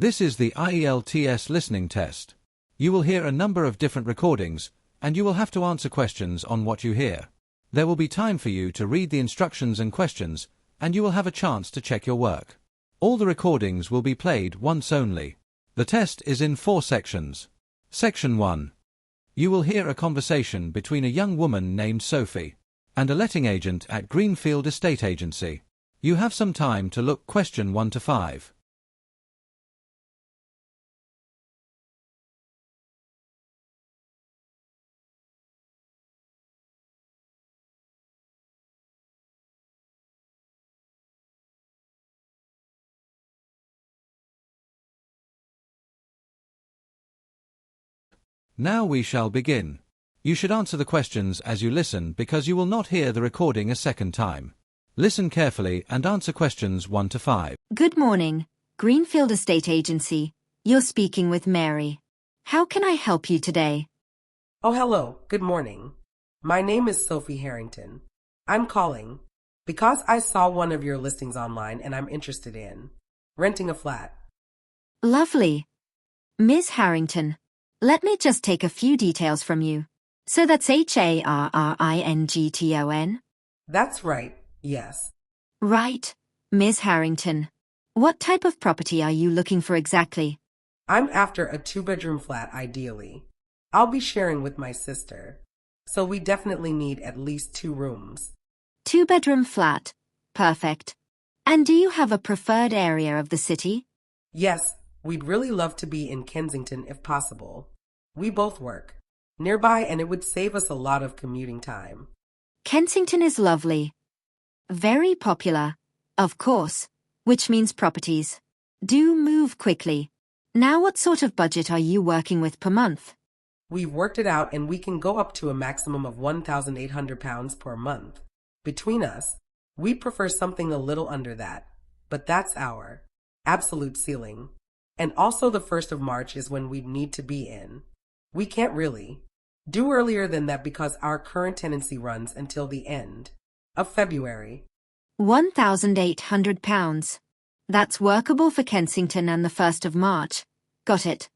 This is the IELTS listening test. You will hear a number of different recordings, and you will have to answer questions on what you hear. There will be time for you to read the instructions and questions, and you will have a chance to check your work. All the recordings will be played once only. The test is in 4 sections. Section 1. You will hear a conversation between a young woman named Sophie and a letting agent at Greenfield Estate Agency. You have some time to look question 1 to 5. Now we shall begin. You should answer the questions as you listen because you will not hear the recording a second time. Listen carefully and answer questions 1 to 5. Good morning, Greenfield Estate Agency. You're speaking with Mary. How can I help you today? Oh, hello. Good morning. My name is Sophie Harrington. I'm calling because I saw one of your listings online and I'm interested in renting a flat. Lovely. Ms. Harrington, let me just take a few details from you. So that's Harrington? That's right. Yes. Right. Ms. Harrington, what type of property are you looking for exactly? I'm after a 2-bedroom flat, ideally. I'll be sharing with my sister, so we definitely need at least 2 rooms. 2-bedroom flat. Perfect. And do you have a preferred area of the city? Yes, we'd really love to be in Kensington if possible. We both work nearby and it would save us a lot of commuting time. Kensington is lovely. Very popular, of course, which means properties do move quickly. Now what sort of budget are you working with per month? We've worked it out and we can go up to a maximum of £1,800 per month. Between us, we prefer something a little under that, but that's our absolute ceiling. And also the 1st of March is when we'd need to be in. We can't really do earlier than that because our current tenancy runs until the end of February. £1,800. That's workable for Kensington and the 1st of March. Got it.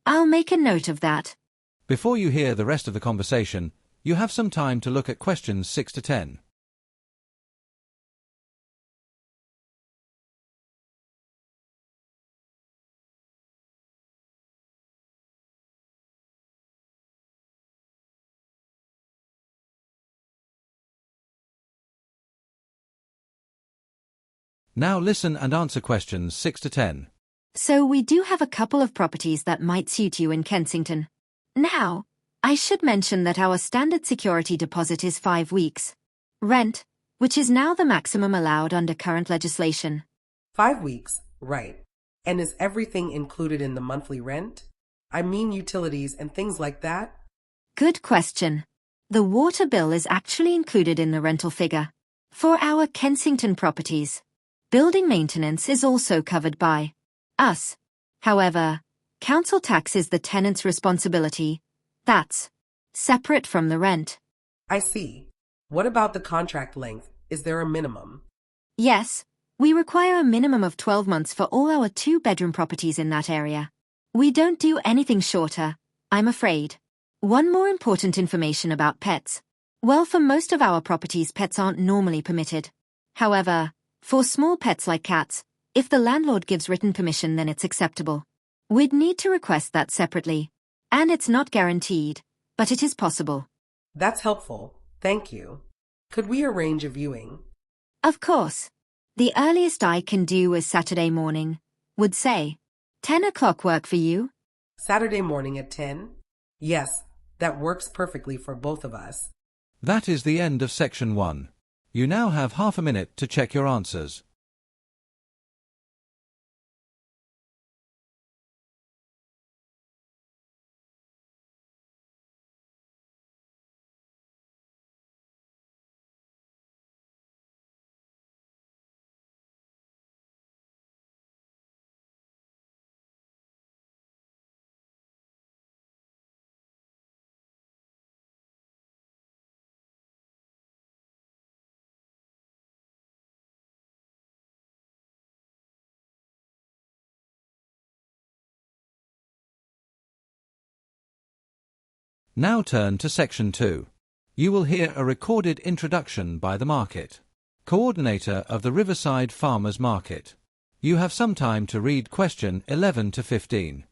I'll make a note of that. Before you hear the rest of the conversation, you have some time to look at questions 6 to 10. Now listen and answer questions 6 to 10. So we do have a couple of properties that might suit you in Kensington. Now, I should mention that our standard security deposit is 5 weeks. Rent, which is now the maximum allowed under current legislation. 5 weeks, right. And is everything included in the monthly rent? I mean utilities and things like that? Good question. The water bill is actually included in the rental figure. For our Kensington properties, building maintenance is also covered by us. However, council tax is the tenant's responsibility. That's separate from the rent. I see. What about the contract length? Is there a minimum? Yes, we require a minimum of 12 months for all our 2-bedroom properties in that area. We don't do anything shorter, I'm afraid. One more important information about pets. Well, for most of our properties, pets aren't normally permitted. However, for small pets like cats, if the landlord gives written permission, then it's acceptable. We'd need to request that separately. And it's not guaranteed, but it is possible. That's helpful. Thank you. Could we arrange a viewing? Of course. The earliest I can do is Saturday morning. Would say 10 o'clock work for you? Saturday morning at 10? Yes, that works perfectly for both of us. That is the end of section 1. You now have half a minute to check your answers. Now turn to Section 2. You will hear a recorded introduction by the market coordinator of the Riverside Farmers Market. You have some time to read question 11 to 15.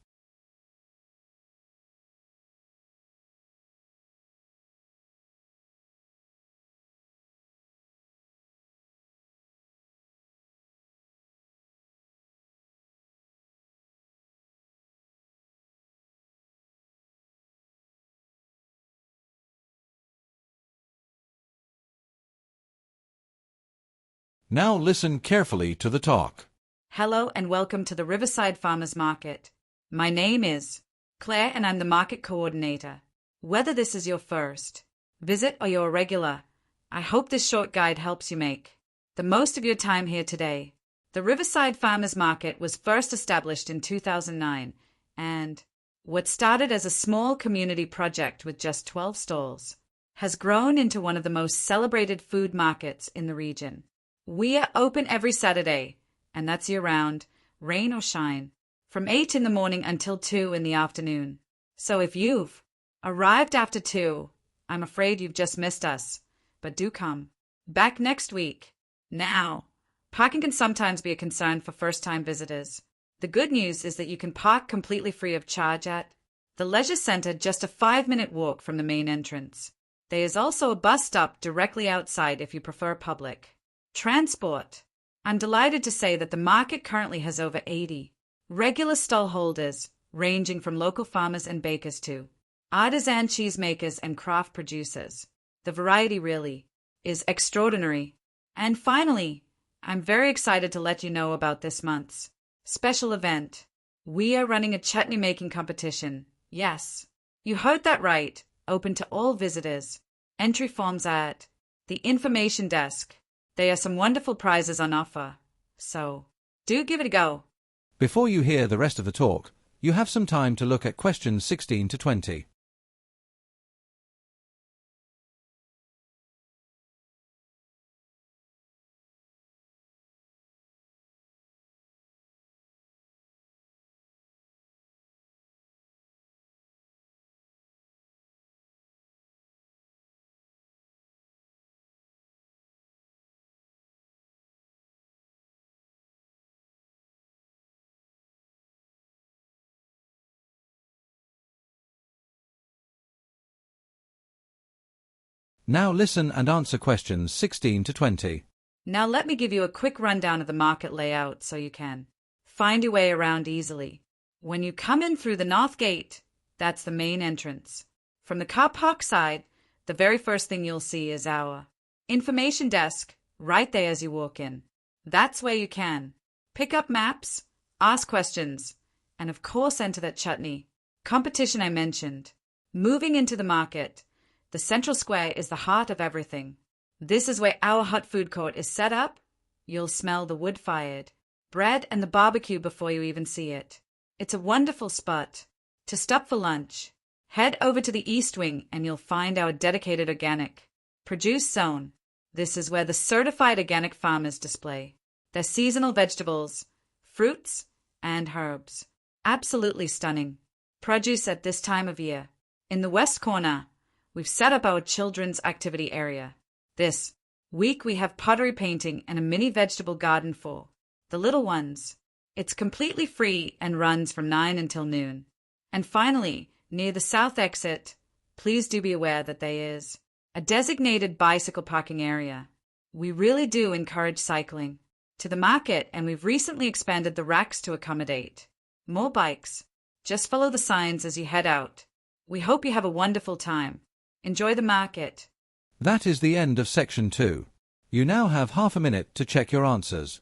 Now listen carefully to the talk. Hello and welcome to the Riverside Farmers Market. My name is Claire and I'm the market coordinator. Whether this is your first visit or you're a regular, I hope this short guide helps you make the most of your time here today. The Riverside Farmers Market was first established in 2009 and what started as a small community project with just 12 stalls has grown into one of the most celebrated food markets in the region. We are open every Saturday, and that's year-round, rain or shine, from 8 in the morning until 2 in the afternoon. So if you've arrived after 2, I'm afraid you've just missed us, but do come back next week. Now, parking can sometimes be a concern for first-time visitors. The good news is that you can park completely free of charge at the Leisure Center, just a 5-minute walk from the main entrance. There is also a bus stop directly outside if you prefer public transport. I'm delighted to say that the market currently has over 80 regular stall holders, ranging from local farmers and bakers to artisan cheesemakers and craft producers. The variety really is extraordinary. And finally, I'm very excited to let you know about this month's special event. We are running a chutney making competition. Yes, you heard that right, open to all visitors. Entry forms at the information desk. There are some wonderful prizes on offer, so do give it a go. Before you hear the rest of the talk, you have some time to look at questions 16 to 20. Now listen and answer questions 16 to 20. Now let me give you a quick rundown of the market layout so you can find your way around easily. When you come in through the north gate, that's the main entrance. From the car park side, the very first thing you'll see is our information desk right there as you walk in. That's where you can pick up maps, ask questions, and of course enter that chutney competition I mentioned. Moving into the market, the central square is the heart of everything. This is where our hot food court is set up. You'll smell the wood-fired bread and the barbecue before you even see it. It's a wonderful spot to stop for lunch. Head over to the East Wing and you'll find our dedicated organic produce zone. This is where the certified organic farmers display their seasonal vegetables, fruits, and herbs. Absolutely stunning produce at this time of year. In the west corner, we've set up our children's activity area. This week we have pottery painting and a mini vegetable garden for the little ones. It's completely free and runs from 9 until noon. And finally, near the south exit, please do be aware that there is a designated bicycle parking area. We really do encourage cycling to the market, and we've recently expanded the racks to accommodate more bikes. Just follow the signs as you head out. We hope you have a wonderful time. Enjoy the market. That is the end of Section 2. You now have half a minute to check your answers.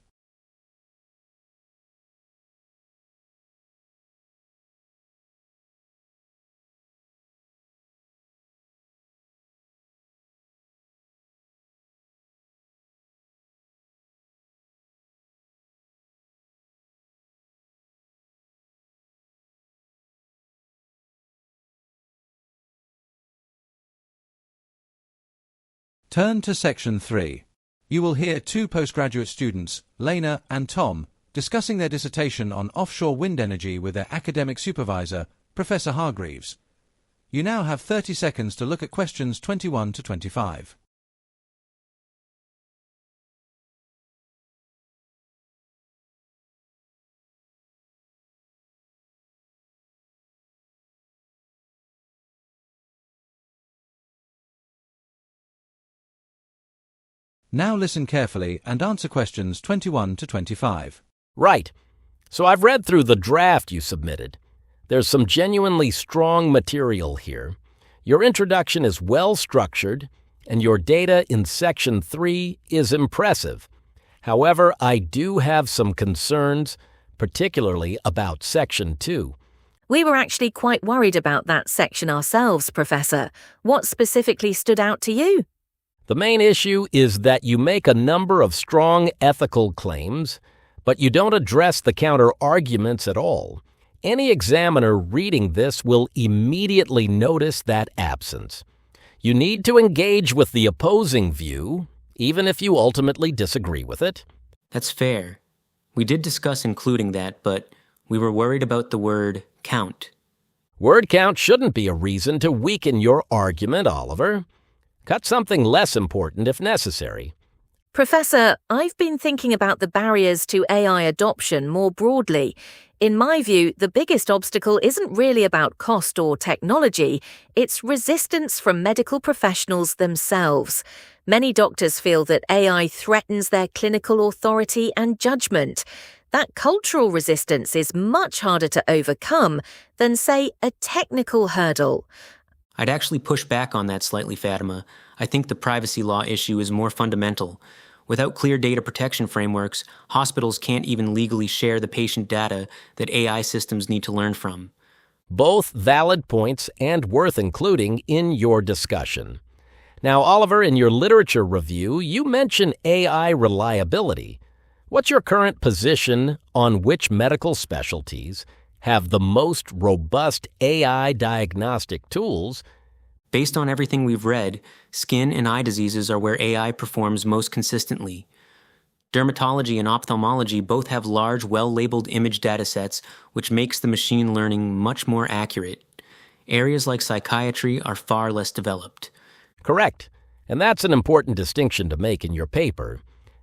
Turn to Section 3. You will hear two postgraduate students, Lena and Tom, discussing their dissertation on offshore wind energy with their academic supervisor, Professor Hargreaves. You now have 30 seconds to look at questions 21 to 25. Now listen carefully and answer questions 21 to 25. Right. So I've read through the draft you submitted. There's some genuinely strong material here. Your introduction is well structured, and your data in Section 3 is impressive. However, I do have some concerns, particularly about Section 2. We were actually quite worried about that section ourselves, Professor. What specifically stood out to you? The main issue is that you make a number of strong ethical claims, but you don't address the counter-arguments at all. Any examiner reading this will immediately notice that absence. You need to engage with the opposing view, even if you ultimately disagree with it. That's fair. We did discuss including that, but we were worried about the word count. Word count shouldn't be a reason to weaken your argument, Oliver. Cut something less important if necessary. Professor, I've been thinking about the barriers to AI adoption more broadly. In my view, the biggest obstacle isn't really about cost or technology, it's resistance from medical professionals themselves. Many doctors feel that AI threatens their clinical authority and judgment. That cultural resistance is much harder to overcome than, say, a technical hurdle. I'd actually push back on that slightly, Fatima. I think the privacy law issue is more fundamental. Without clear data protection frameworks, hospitals can't even legally share the patient data that AI systems need to learn from. Both valid points and worth including in your discussion. Now, Oliver, in your literature review, you mention AI reliability. What's your current position on which medical specialties have the most robust AI diagnostic tools? Based on everything we've read, skin and eye diseases are where AI performs most consistently. Dermatology and ophthalmology both have large, well-labeled image datasets, which makes the machine learning much more accurate. Areas like psychiatry are far less developed. Correct. And that's an important distinction to make in your paper.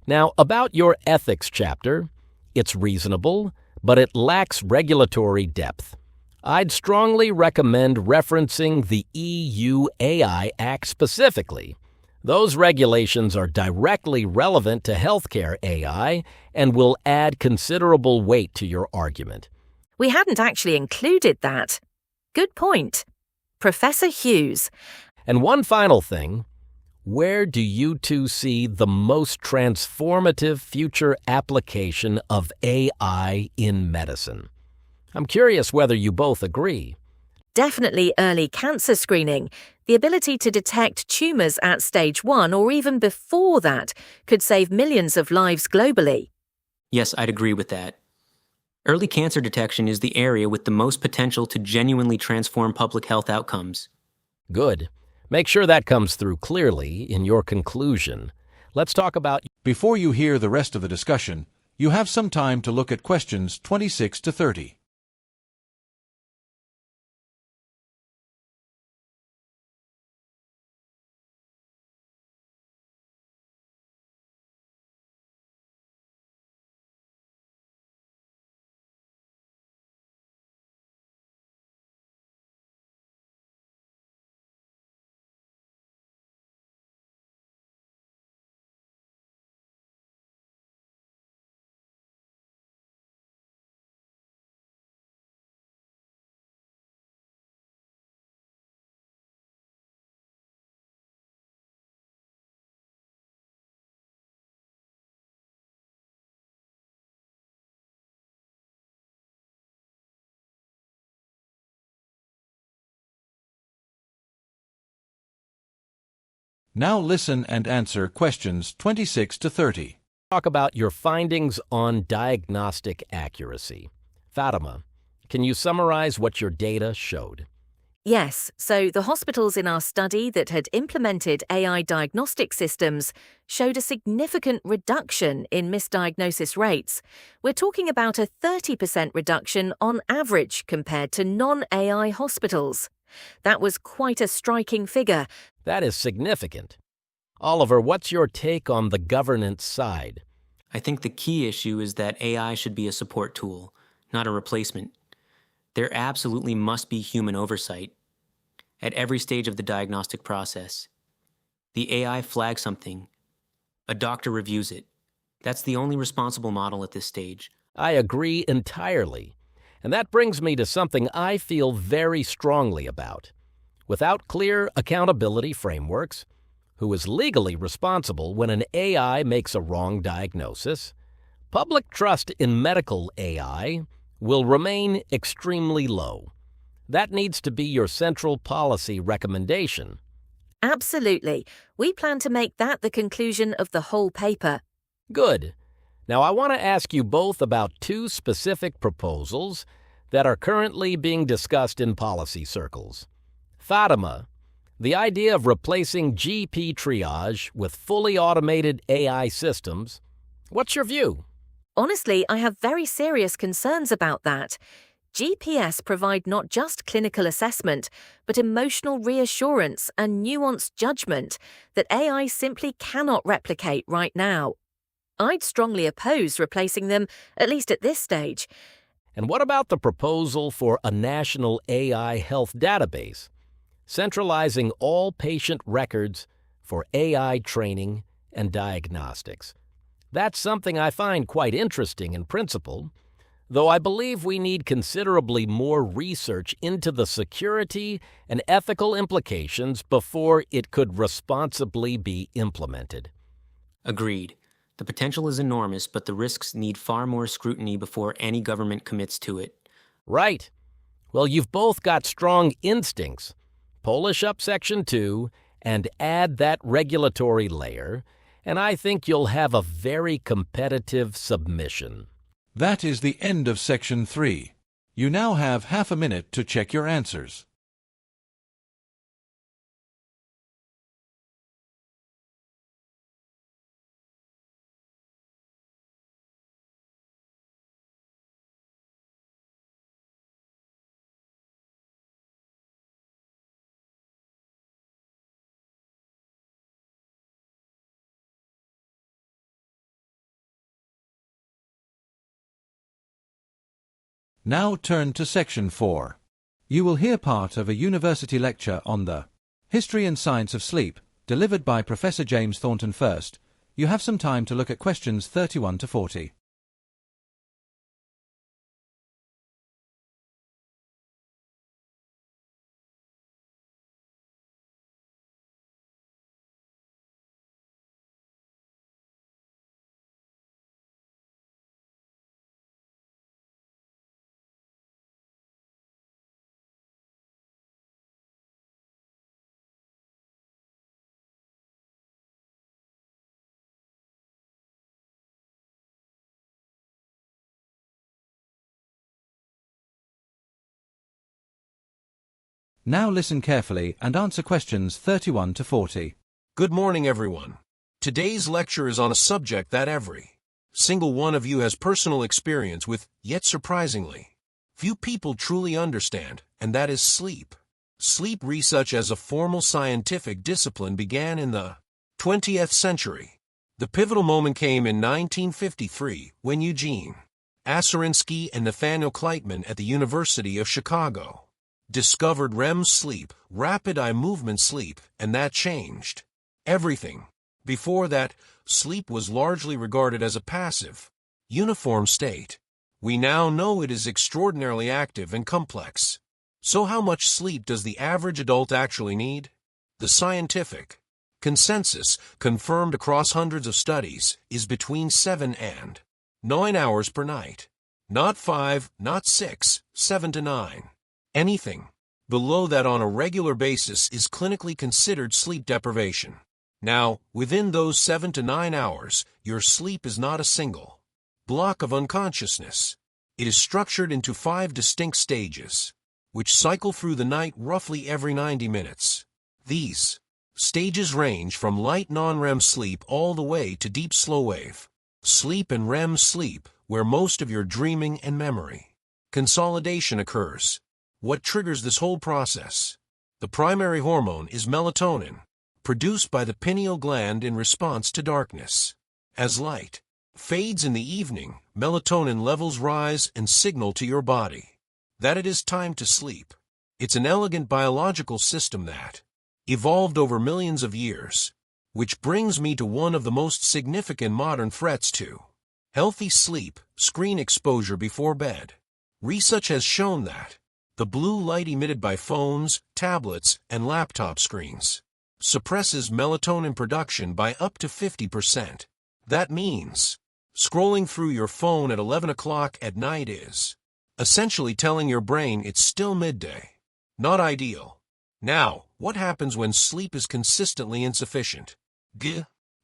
Now, about your ethics chapter, it's reasonable, but it lacks regulatory depth. I'd strongly recommend referencing the EU AI Act specifically. Those regulations are directly relevant to healthcare AI and will add considerable weight to your argument. We hadn't actually included that. Good point. Professor Hughes. And one final thing, where do you two see the most transformative future application of AI in medicine? I'm curious whether you both agree. Definitely early cancer screening. The ability to detect tumours at stage 1 or even before that could save millions of lives globally. Yes, I'd agree with that. Early cancer detection is the area with the most potential to genuinely transform public health outcomes. Good. Make sure that comes through clearly in your conclusion. Let's talk about... Before you hear the rest of the discussion, you have some time to look at questions 26 to 30. Now listen and answer questions 26 to 30. Talk about your findings on diagnostic accuracy. Fatima, can you summarize what your data showed? Yes, so the hospitals in our study that had implemented AI diagnostic systems showed a significant reduction in misdiagnosis rates. We're talking about a 30% reduction on average compared to non-AI hospitals. That was quite a striking figure. That is significant. Oliver, what's your take on the governance side? I think the key issue is that AI should be a support tool, not a replacement. There absolutely must be human oversight at every stage of the diagnostic process. The AI flags something. A doctor reviews it. That's the only responsible model at this stage. I agree entirely. And that brings me to something I feel very strongly about. Without clear accountability frameworks, who is legally responsible when an AI makes a wrong diagnosis, public trust in medical AI will remain extremely low. That needs to be your central policy recommendation. Absolutely. We plan to make that the conclusion of the whole paper. Good. Now I want to ask you both about two specific proposals that are currently being discussed in policy circles. Fatima, the idea of replacing GP triage with fully automated AI systems. What's your view? Honestly, I have very serious concerns about that. GPS provide not just clinical assessment, but emotional reassurance and nuanced judgment that AI simply cannot replicate right now. I'd strongly oppose replacing them, at least at this stage. And what about the proposal for a national AI health database, centralizing all patient records for AI training and diagnostics? That's something I find quite interesting in principle, though I believe we need considerably more research into the security and ethical implications before it could responsibly be implemented. Agreed. The potential is enormous, but the risks need far more scrutiny before any government commits to it. Right. Well, you've both got strong instincts. Polish up Section 2 and add that regulatory layer, and I think you'll have a very competitive submission. That is the end of Section 3. You now have half a minute to check your answers. Now turn to Section 4. You will hear part of a university lecture on the History and Science of Sleep, delivered by Professor James Thornton first. You have some time to look at questions 31 to 40. Now listen carefully and answer questions 31 to 40. Good morning, everyone. Today's lecture is on a subject that every single one of you has personal experience with, yet surprisingly, few people truly understand, and that is sleep. Sleep research as a formal scientific discipline began in the 20th century. The pivotal moment came in 1953 when Eugene Aserinsky and Nathaniel Kleitman at the University of Chicago discovered REM sleep, rapid eye movement sleep, and that changed everything. Before that, sleep was largely regarded as a passive, uniform state. We now know it is extraordinarily active and complex. So how much sleep does the average adult actually need? The scientific consensus, confirmed across hundreds of studies, is between 7 and 9 hours per night. Not 5, not 6, 7 to 9. Anything below that on a regular basis is clinically considered sleep deprivation. Now, within those 7 to 9 hours, your sleep is not a single block of unconsciousness. It is structured into 5 distinct stages, which cycle through the night roughly every 90 minutes. These stages range from light non-REM sleep all the way to deep slow-wave sleep and REM sleep, where most of your dreaming and memory consolidation occurs. What triggers this whole process? The primary hormone is melatonin, produced by the pineal gland in response to darkness. As light fades in the evening, melatonin levels rise and signal to your body that it is time to sleep. It's an elegant biological system that evolved over millions of years, which brings me to one of the most significant modern threats to healthy sleep: screen exposure before bed. Research has shown that the blue light emitted by phones, tablets, and laptop screens suppresses melatonin production by up to 50%. That means scrolling through your phone at 11 o'clock at night is essentially telling your brain it's still midday. Not ideal. Now, what happens when sleep is consistently insufficient?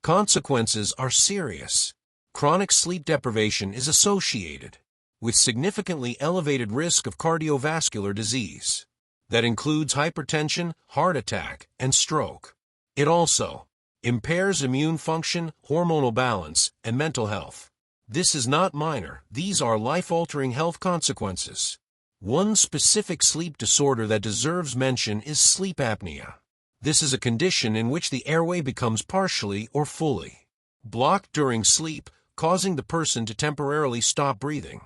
Consequences are serious. Chronic sleep deprivation is associated with significantly elevated risk of cardiovascular disease. That includes hypertension, heart attack, and stroke. It also impairs immune function, hormonal balance, and mental health. This is not minor. These are life-altering health consequences. One specific sleep disorder that deserves mention is sleep apnea. This is a condition in which the airway becomes partially or fully blocked during sleep, causing the person to temporarily stop breathing,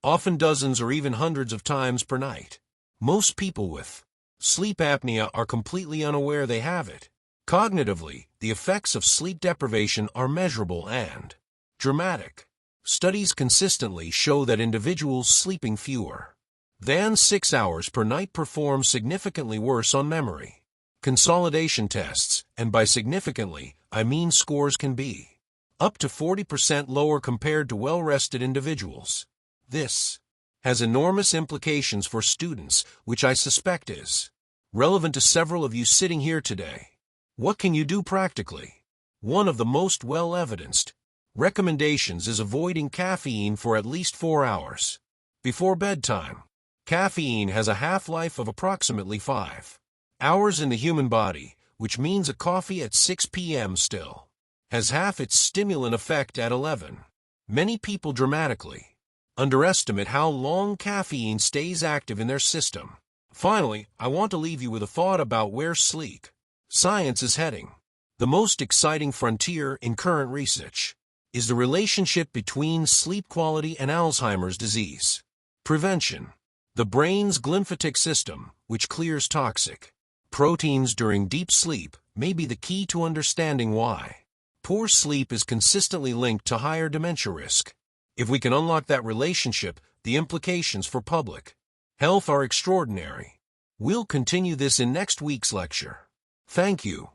often dozens or even hundreds of times per night. Most people with sleep apnea are completely unaware they have it. Cognitively, the effects of sleep deprivation are measurable and dramatic. Studies consistently show that individuals sleeping fewer than 6 hours per night perform significantly worse on memory, consolidation tests, and by significantly, I mean scores can be up to 40% lower compared to well-rested individuals. This has enormous implications for students, which I suspect is relevant to several of you sitting here today. What can you do practically? One of the most well-evidenced recommendations is avoiding caffeine for at least 4 hours before bedtime. Caffeine has a half-life of approximately 5 hours in the human body, which means a coffee at 6 p.m. still has half its stimulant effect at 11. Many people dramatically underestimate how long caffeine stays active in their system. Finally, I want to leave you with a thought about where sleep science is heading. The most exciting frontier in current research is the relationship between sleep quality and Alzheimer's disease prevention. The brain's glymphatic system, which clears toxic proteins during deep sleep, may be the key to understanding why poor sleep is consistently linked to higher dementia risk. If we can unlock that relationship, the implications for public health are extraordinary. We'll continue this in next week's lecture. Thank you.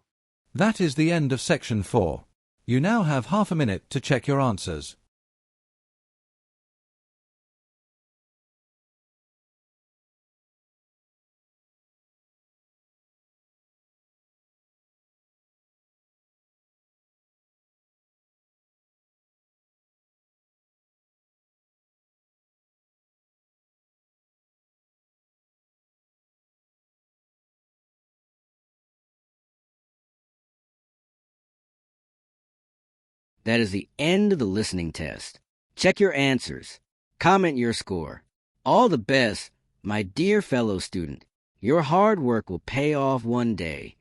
That is the end of section 4. You now have half a minute to check your answers. That is the end of the listening test. Check your answers. Comment your score. All the best, my dear fellow student. Your hard work will pay off one day.